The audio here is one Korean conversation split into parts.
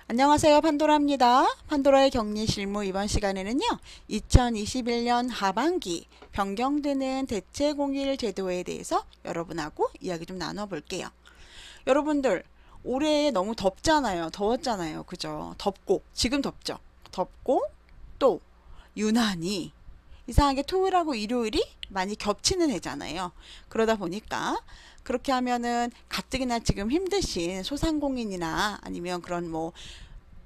안녕하세요. 판도라입니다. 판도라의 격리 실무 이번 시간에는요. 2021년 하반기 변경되는 대체공휴일 제도에 대해서 여러분하고 이야기 좀 나눠볼게요. 여러분들 올해 너무 덥잖아요. 더웠잖아요. 그죠? 덥고 지금 덥죠. 덥고 또 유난히 이상하게 토요일하고 일요일이 많이 겹치는 해잖아요. 그러다 보니까 그렇게 하면은 가뜩이나 지금 힘드신 소상공인이나 아니면 그런 뭐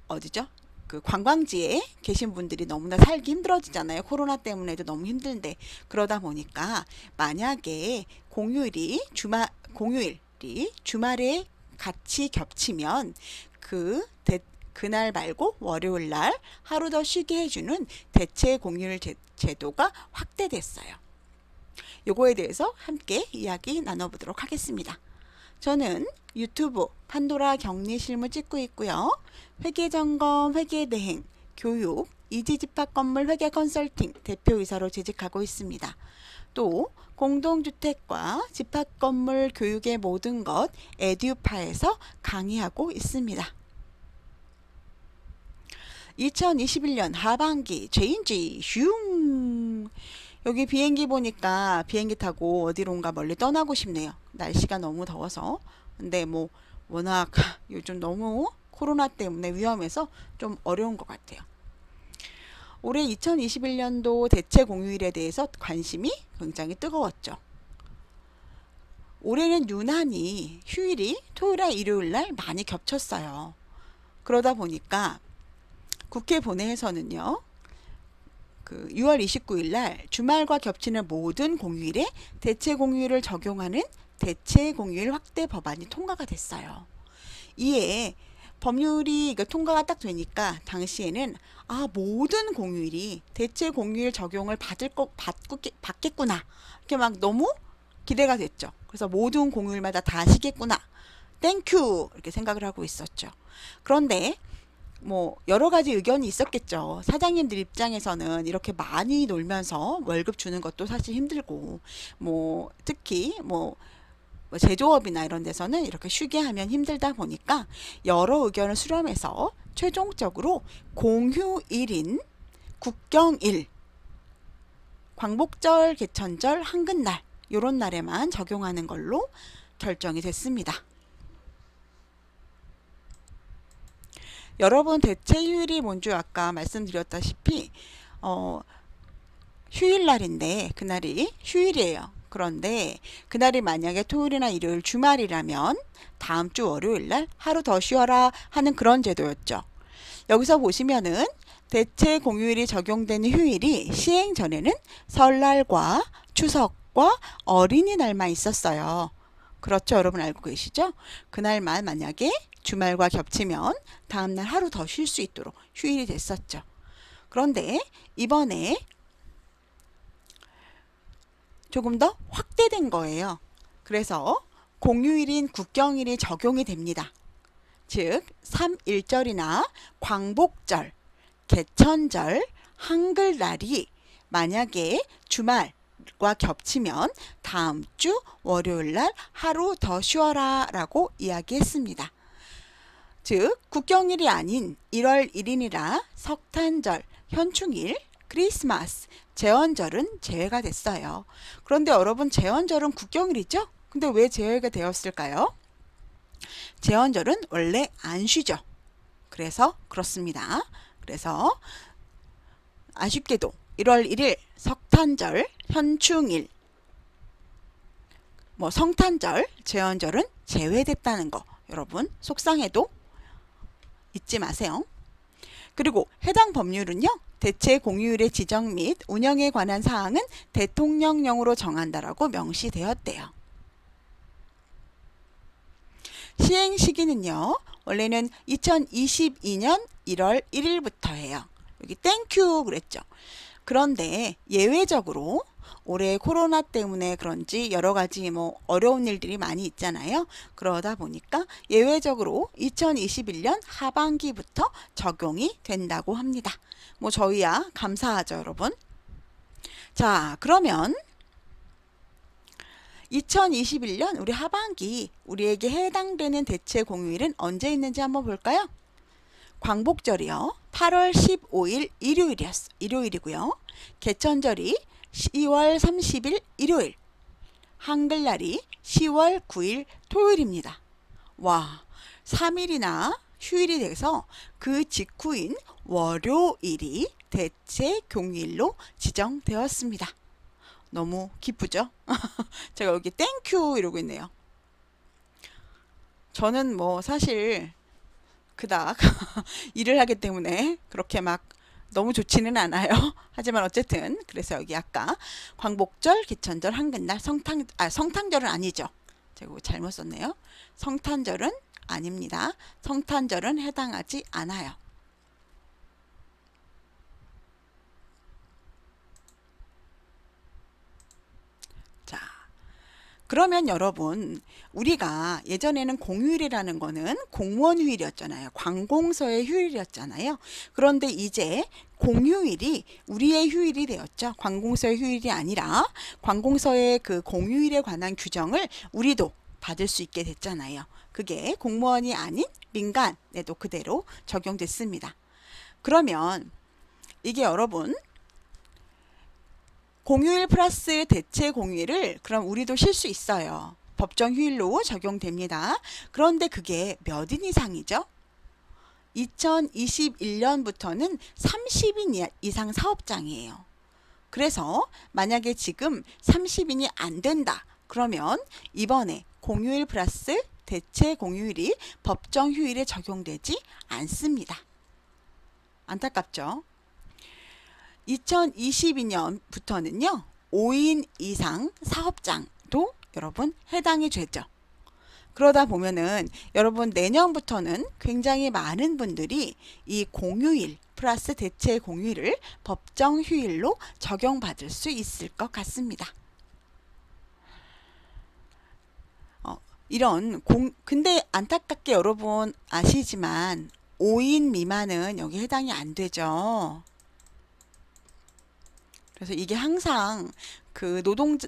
어디죠? 그 관광지에 계신 분들이 너무나 살기 힘들어지잖아요. 코로나 때문에도 너무 힘든데 그러다 보니까 만약에 공휴일이 주말에 같이 겹치면 그 그날 말고 월요일 날 하루 더 쉬게 해주는 대체 공휴일 제도가 확대됐어요. 요거에 대해서 함께 이야기 나눠보도록 하겠습니다. 저는 유튜브 판도라 격리 실무 찍고 있고요. 회계점검, 회계대행, 교육, 이지집합건물 회계 컨설팅 대표이사로 재직하고 있습니다. 또 공동주택과 집합건물 교육의 모든 것 에듀파에서 강의하고 있습니다. 2021년 하반기 제인지 슝 여기 비행기 보니까 비행기 타고 어디론가 멀리 떠나고 싶네요. 날씨가 너무 더워서. 근데 뭐 워낙 요즘 너무 코로나 때문에 위험해서 좀 어려운 것 같아요. 올해 2021년도 대체 공휴일에 대해서 관심이 굉장히 뜨거웠죠. 올해는 유난히 휴일이 토요일과 일요일날 많이 겹쳤어요. 그러다 보니까 국회 본회에서는요. 6월 29일 날 주말과 겹치는 모든 공휴일에 대체 공휴일을 적용하는 대체 공휴일 확대 법안이 통과가 됐어요. 이에 법률이 통과가 딱 되니까 당시에는 모든 공휴일이 대체 공휴일 적용을 받겠구나. 이렇게 막 너무 기대가 됐죠. 그래서 모든 공휴일마다 다 쉬겠구나. 땡큐 이렇게 생각을 하고 있었죠. 그런데 뭐 여러 가지 의견이 있었겠죠. 사장님들 입장에서는 이렇게 많이 놀면서 월급 주는 것도 사실 힘들고 뭐 특히 뭐 제조업이나 이런 데서는 이렇게 쉬게 하면 힘들다 보니까 여러 의견을 수렴해서 최종적으로 공휴일인 국경일, 광복절, 개천절, 한글날 이런 날에만 적용하는 걸로 결정이 됐습니다. 여러분 대체 휴일이 뭔지 아까 말씀드렸다시피 휴일날인데 그날이 휴일이에요. 그런데 그날이 만약에 토요일이나 일요일 주말이라면 다음 주 월요일날 하루 더 쉬어라 하는 그런 제도였죠. 여기서 보시면은 대체 공휴일이 적용되는 휴일이 시행 전에는 설날과 추석과 어린이날만 있었어요. 그렇죠. 여러분 알고 계시죠? 그날만 만약에 주말과 겹치면 다음날 하루 더 쉴 수 있도록 휴일이 됐었죠. 그런데 이번에 조금 더 확대된 거예요. 그래서 공휴일인 국경일이 적용이 됩니다. 즉 3.1절이나 광복절, 개천절, 한글날이 만약에 주말과 겹치면 다음 주 월요일날 하루 더 쉬어라 라고 이야기했습니다. 즉 국경일이 아닌 1월 1일이라 석탄절, 현충일, 크리스마스, 제헌절은 제외가 됐어요. 그런데 여러분 제헌절은 국경일이죠? 근데 왜 제외가 되었을까요? 제헌절은 원래 안 쉬죠. 그래서 그렇습니다. 그래서 아쉽게도 1월 1일 석탄절, 현충일, 성탄절, 제헌절은 제외됐다는 거 여러분 속상해도 잊지 마세요. 그리고 해당 법률은요. 대체 공휴일의 지정 및 운영에 관한 사항은 대통령령으로 정한다라고 명시되었대요. 시행 시기는요. 원래는 2022년 1월 1일부터예요. 여기 땡큐 그랬죠. 그런데 예외적으로 올해 코로나 때문에 그런지 여러 가지 어려운 일들이 많이 있잖아요. 그러다 보니까 예외적으로 2021년 하반기부터 적용이 된다고 합니다. 저희야 감사하죠, 여러분. 자, 그러면 2021년 우리 하반기 우리에게 해당되는 대체 공휴일은 언제 있는지 한번 볼까요? 광복절이요. 8월 15일 일요일이고요. 개천절이 10월 30일 일요일. 한글날이 10월 9일 토요일입니다. 와, 3일이나 휴일이 돼서 그 직후인 월요일이 대체 공휴일로 지정되었습니다. 너무 기쁘죠? 제가 여기 땡큐 이러고 있네요. 저는 뭐 사실 그닥 일을 하기 때문에 그렇게 막 너무 좋지는 않아요. 하지만 어쨌든 그래서 여기 아까 광복절, 개천절, 한글날, 성탄절은 아니죠. 제가 잘못 썼네요. 성탄절은 아닙니다. 성탄절은 해당하지 않아요. 자, 그러면 여러분, 우리가 예전에는 공휴일이라는 거는 공무원 휴일이었잖아요. 관공서의 휴일이었잖아요. 그런데 이제 공휴일이 우리의 휴일이 되었죠. 관공서의 휴일이 아니라 관공서의 그 공휴일에 관한 규정을 우리도 받을 수 있게 됐잖아요. 그게 공무원이 아닌 민간에도 그대로 적용됐습니다. 그러면 이게 여러분, 공휴일 플러스 대체 공휴일을 그럼 우리도 쉴 수 있어요. 법정 휴일로 적용됩니다. 그런데 그게 몇 인 이상이죠? 2021년부터는 30인 이상 사업장이에요. 그래서 만약에 지금 30인이 안 된다. 그러면 이번에 공휴일 플러스 대체 공휴일이 법정 휴일에 적용되지 않습니다. 안타깝죠? 2022년부터는요. 5인 이상 사업장도 여러분 해당이 되죠. 그러다 보면은 여러분 내년부터는 굉장히 많은 분들이 이 공휴일 플러스 대체 공휴일을 법정 휴일로 적용받을 수 있을 것 같습니다. 근데 안타깝게 여러분 아시지만 5인 미만은 여기 해당이 안 되죠. 그래서 이게 항상 그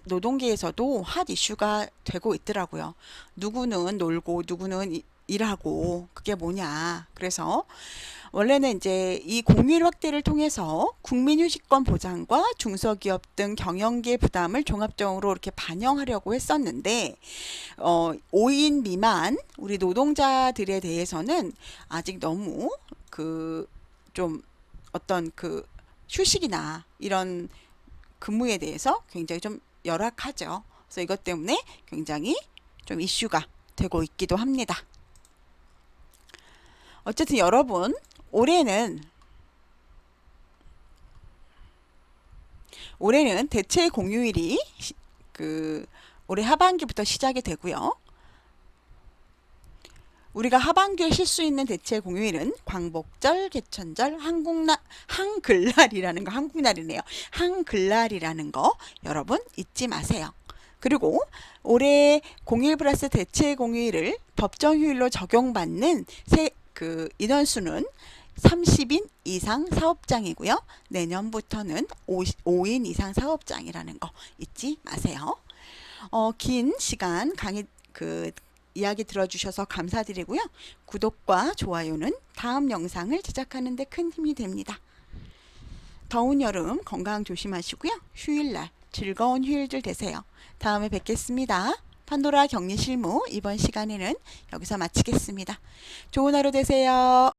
노동계에서도 핫 이슈가 되고 있더라고요. 누구는 놀고 누구는 일하고 그게 뭐냐. 그래서 원래는 이제 이 공휴일 확대를 통해서 국민휴식권 보장과 중소기업 등 경영계 부담을 종합적으로 이렇게 반영하려고 했었는데 5인 미만 우리 노동자들에 대해서는 아직 너무 그 좀 어떤 그 휴식이나 이런 근무에 대해서 굉장히 좀 열악하죠. 그래서 이것 때문에 굉장히 좀 이슈가 되고 있기도 합니다. 어쨌든 여러분 올해는 대체 공휴일이 올해 하반기부터 시작이 되고요. 우리가 하반기에 쉴 수 있는 대체 공휴일은 광복절, 개천절, 한글날이라는 거, 한국날이네요. 한글날이라는 거 여러분 잊지 마세요. 그리고 올해 공휴일 플러스 대체 공휴일을 법정 휴일로 적용받는 인원수는 30인 이상 사업장이고요. 내년부터는 5인 이상 사업장이라는 거 잊지 마세요. 긴 시간 이야기 들어주셔서 감사드리고요. 구독과 좋아요는 다음 영상을 제작하는 데 큰 힘이 됩니다. 더운 여름 건강 조심하시고요. 휴일날 즐거운 휴일들 되세요. 다음에 뵙겠습니다. 판도라 격리 실무 이번 시간에는 여기서 마치겠습니다. 좋은 하루 되세요.